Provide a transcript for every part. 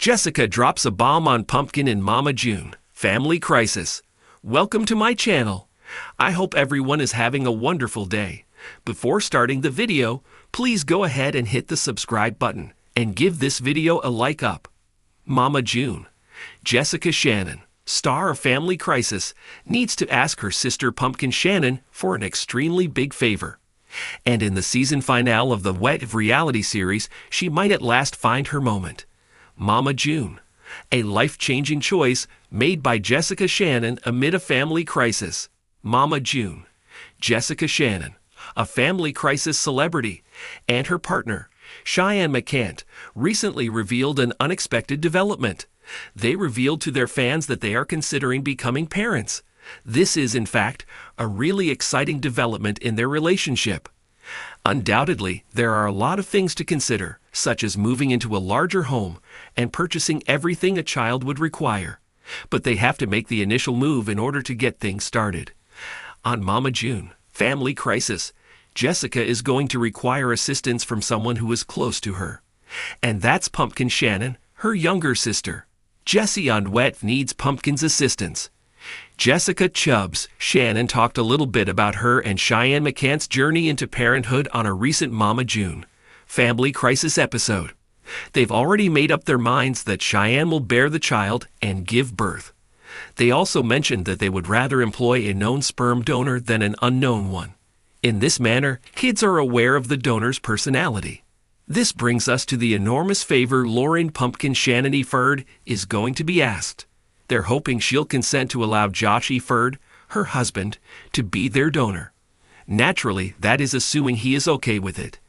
Jessica drops a bomb on Pumpkin and Mama June. Family crisis. Welcome to my channel. I hope everyone is having a wonderful day. Before starting the video, please go ahead and hit the subscribe button and give this video a like up. Mama June. Jessica Shannon, star of Family Crisis, needs to ask her sister Pumpkin Shannon for an extremely big favor. And in the season finale of the wet reality series, she might at last find her moment. Mama June, a life-changing choice made by Jessica Shannon amid a family crisis. Mama June. Jessica Shannon, a family crisis celebrity, and her partner, Cheyenne McCant, recently revealed an unexpected development. They revealed to their fans that they are considering becoming parents. This is, in fact, a really exciting development in their relationship. Undoubtedly, there are a lot of things to consider, such as moving into a larger home and purchasing everything a child would require. But they have to make the initial move in order to get things started. On Mama June, Family Crisis, Jessica is going to require assistance from someone who is close to her. And that's Pumpkin Shannon, her younger sister. Jessie on Wet needs Pumpkin's assistance. Jessica Chubbs Shannon talked a little bit about her and Cheyenne McCant's journey into parenthood on a recent Mama June Family Crisis episode. They've already made up their minds that Cheyenne will bear the child and give birth. They also mentioned that they would rather employ a known sperm donor than an unknown one. In this manner, kids are aware of the donor's personality. This brings us to the enormous favor Lauren Pumpkin Shannon Eferd is going to be asked. They're hoping she'll consent to allow Josh Eferd, her husband, to be their donor. Naturally, that is assuming he is okay with it.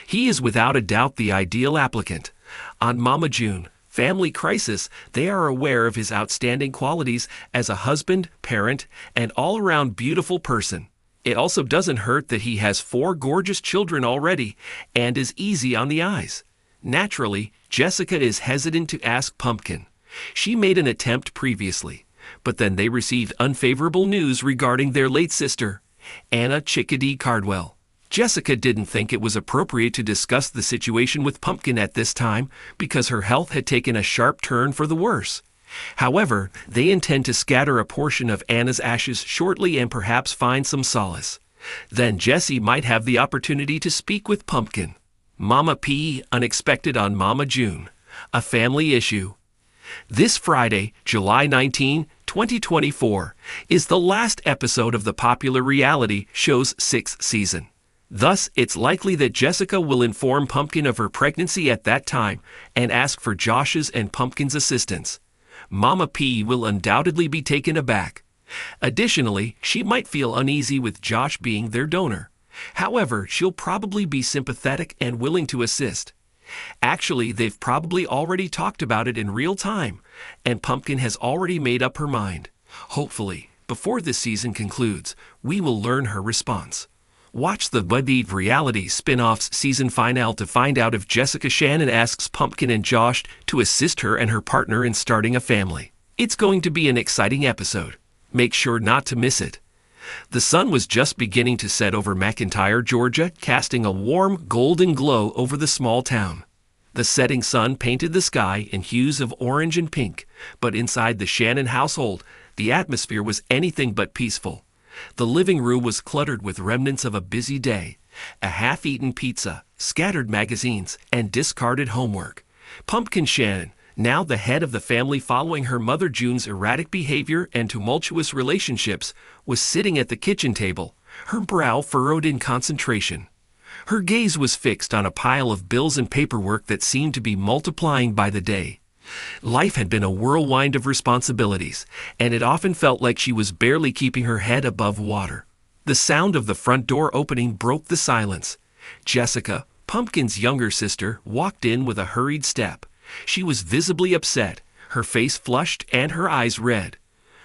He is without a doubt the ideal applicant. On Mama June, Family Crisis, they are aware of his outstanding qualities as a husband, parent, and all-around beautiful person. It also doesn't hurt that he has 4 gorgeous children already and is easy on the eyes. Naturally, Jessica is hesitant to ask Pumpkin. She made an attempt previously, but then they received unfavorable news regarding their late sister, Anna Chickadee Cardwell. Jessica didn't think it was appropriate to discuss the situation with Pumpkin at this time because her health had taken a sharp turn for the worse. However, they intend to scatter a portion of Anna's ashes shortly and perhaps find some solace. Then Jessie might have the opportunity to speak with Pumpkin. Mama P. Unexpected on Mama June. A family issue. This Friday, July 19, 2024, is the last episode of the popular reality show's 6th season. Thus, it's likely that Jessica will inform Pumpkin of her pregnancy at that time and ask for Josh's and Pumpkin's assistance. Mama P will undoubtedly be taken aback. Additionally, she might feel uneasy with Josh being their donor. However, she'll probably be sympathetic and willing to assist. Actually, they've probably already talked about it in real time, and Pumpkin has already made up her mind. Hopefully, before this season concludes, we will learn her response. Watch the Buddy reality spin-off's season finale to find out if Jessica Shannon asks Pumpkin and Josh to assist her and her partner in starting a family. It's going to be an exciting episode. Make sure not to miss it. The sun was just beginning to set over McIntyre, Georgia, casting a warm golden glow over the small town. The setting sun painted the sky in hues of orange and pink, but inside the Shannon household, the atmosphere was anything but peaceful. The living room was cluttered with remnants of a busy day, a half-eaten pizza, scattered magazines, and discarded homework. Pumpkin Shannon, now the head of the family following her mother June's erratic behavior and tumultuous relationships, was sitting at the kitchen table, her brow furrowed in concentration. Her gaze was fixed on a pile of bills and paperwork that seemed to be multiplying by the day. Life had been a whirlwind of responsibilities, and it often felt like she was barely keeping her head above water. The sound of the front door opening broke the silence. Jessica, Pumpkin's younger sister, walked in with a hurried step. She was visibly upset, her face flushed and her eyes red.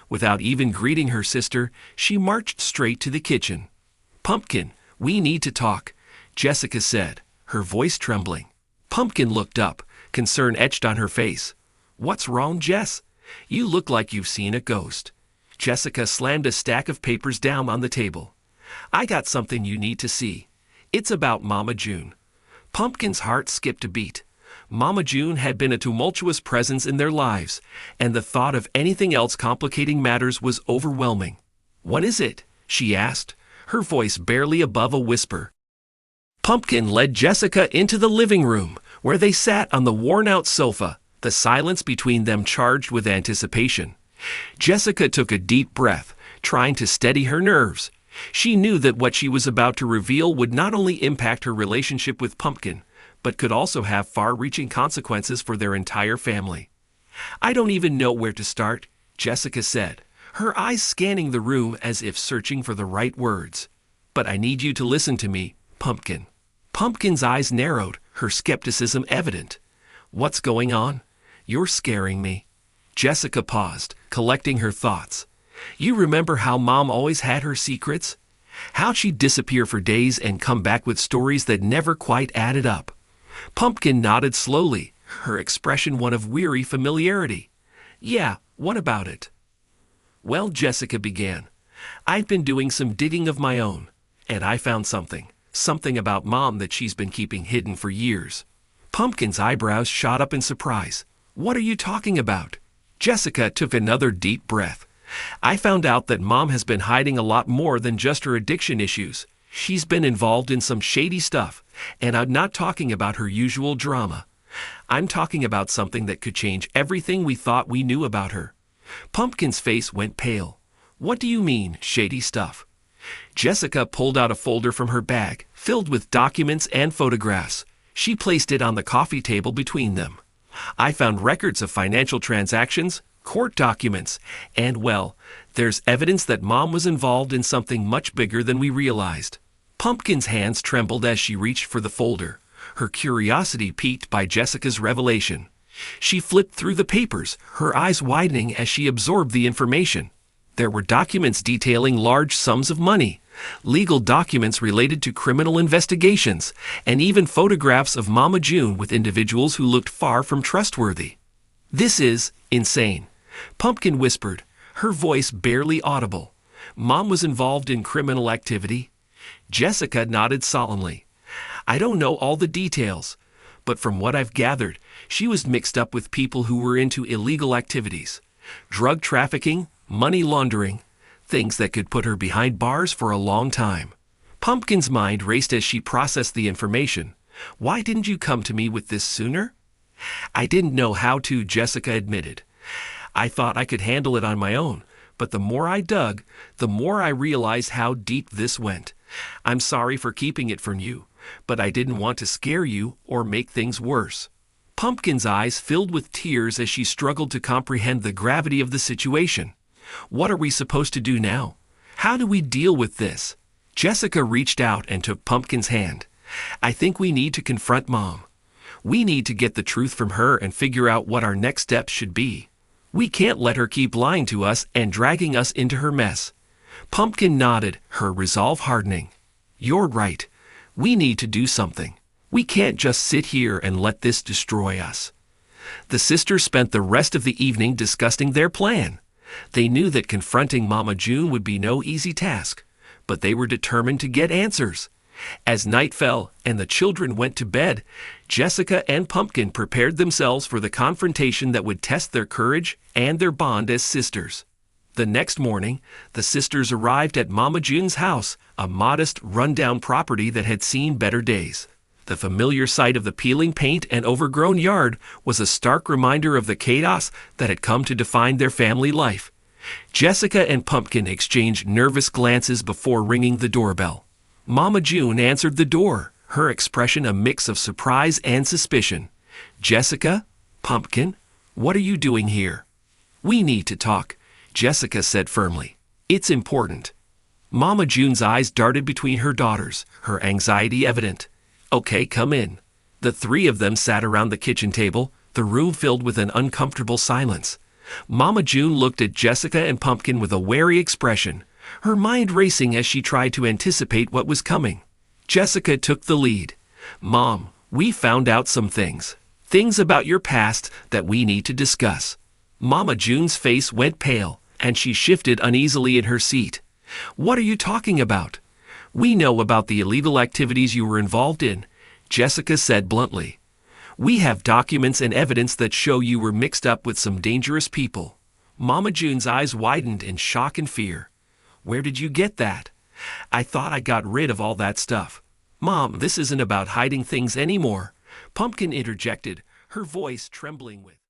Without even greeting her sister, she marched straight to the kitchen. "Pumpkin, we need to talk," Jessica said, her voice trembling. Pumpkin looked up, concern etched on her face. "What's wrong, Jess? You look like you've seen a ghost." Jessica slammed a stack of papers down on the table. "I got something you need to see. It's about Mama June." Pumpkin's heart skipped a beat. Mama June had been a tumultuous presence in their lives, and the thought of anything else complicating matters was overwhelming. "What is it?" she asked, her voice barely above a whisper. Pumpkin led Jessica into the living room, where they sat on the worn-out sofa, the silence between them charged with anticipation. Jessica took a deep breath, trying to steady her nerves. She knew that what she was about to reveal would not only impact her relationship with Pumpkin, but could also have far-reaching consequences for their entire family. "I don't even know where to start," Jessica said, her eyes scanning the room as if searching for the right words. "But I need you to listen to me, Pumpkin." Pumpkin's eyes narrowed, her skepticism evident. "What's going on? You're scaring me." Jessica paused, collecting her thoughts. "You remember how Mom always had her secrets? How'd she'd disappear for days and come back with stories that never quite added up?" Pumpkin nodded slowly, her expression one of weary familiarity. "Yeah, what about it?" "Well," Jessica began, "I've been doing some digging of my own, and I found something about Mom that she's been keeping hidden for years." Pumpkin's eyebrows shot up in surprise. "What are you talking about?" Jessica took another deep breath. "I found out that Mom has been hiding a lot more than just her addiction issues. She's been involved in some shady stuff, and I'm not talking about her usual drama. I'm talking about something that could change everything we thought we knew about her." Pumpkin's face went pale. "What do you mean, shady stuff?" Jessica pulled out a folder from her bag, filled with documents and photographs. She placed it on the coffee table between them. "I found records of financial transactions, court documents, and, well, there's evidence that Mom was involved in something much bigger than we realized." Pumpkin's hands trembled as she reached for the folder, her curiosity piqued by Jessica's revelation. She flipped through the papers, her eyes widening as she absorbed the information. There were documents detailing large sums of money, legal documents related to criminal investigations, and even photographs of Mama June with individuals who looked far from trustworthy. "This is insane," Pumpkin whispered, her voice barely audible. "Mom was involved in criminal activity?" Jessica nodded solemnly. "I don't know all the details, but from what I've gathered, she was mixed up with people who were into illegal activities. Drug trafficking, money laundering, things that could put her behind bars for a long time." Pumpkin's mind raced as she processed the information. "Why didn't you come to me with this sooner?" "I didn't know how to," Jessica admitted. "I thought I could handle it on my own, but the more I dug, the more I realized how deep this went. I'm sorry for keeping it from you, but I didn't want to scare you or make things worse." Pumpkin's eyes filled with tears as she struggled to comprehend the gravity of the situation. "What are we supposed to do now? How do we deal with this?" Jessica reached out and took Pumpkin's hand. "I think we need to confront Mom. We need to get the truth from her and figure out what our next steps should be. We can't let her keep lying to us and dragging us into her mess." Pumpkin nodded, her resolve hardening. "You're right. We need to do something. We can't just sit here and let this destroy us." The sisters spent the rest of the evening discussing their plan. They knew that confronting Mama June would be no easy task, but they were determined to get answers. As night fell and the children went to bed, Jessica and Pumpkin prepared themselves for the confrontation that would test their courage and their bond as sisters. The next morning, the sisters arrived at Mama June's house, a modest, run-down property that had seen better days. The familiar sight of the peeling paint and overgrown yard was a stark reminder of the chaos that had come to define their family life. Jessica and Pumpkin exchanged nervous glances before ringing the doorbell. Mama June answered the door, her expression a mix of surprise and suspicion. "Jessica? Pumpkin? What are you doing here?" "We need to talk," Jessica said firmly. "It's important." Mama June's eyes darted between her daughters, her anxiety evident. "Okay, come in." The three of them sat around the kitchen table, the room filled with an uncomfortable silence. Mama June looked at Jessica and Pumpkin with a wary expression, her mind racing as she tried to anticipate what was coming. Jessica took the lead. "Mom, we found out some things. Things about your past that we need to discuss." Mama June's face went pale, and she shifted uneasily in her seat. "What are you talking about?" "We know about the illegal activities you were involved in," Jessica said bluntly. We have documents and evidence that show you were mixed up with some dangerous people. Mama June's eyes widened in shock and fear. Where did you get that? I thought I got rid of all that stuff. Mom, this isn't about hiding things anymore, Pumpkin interjected, her voice trembling with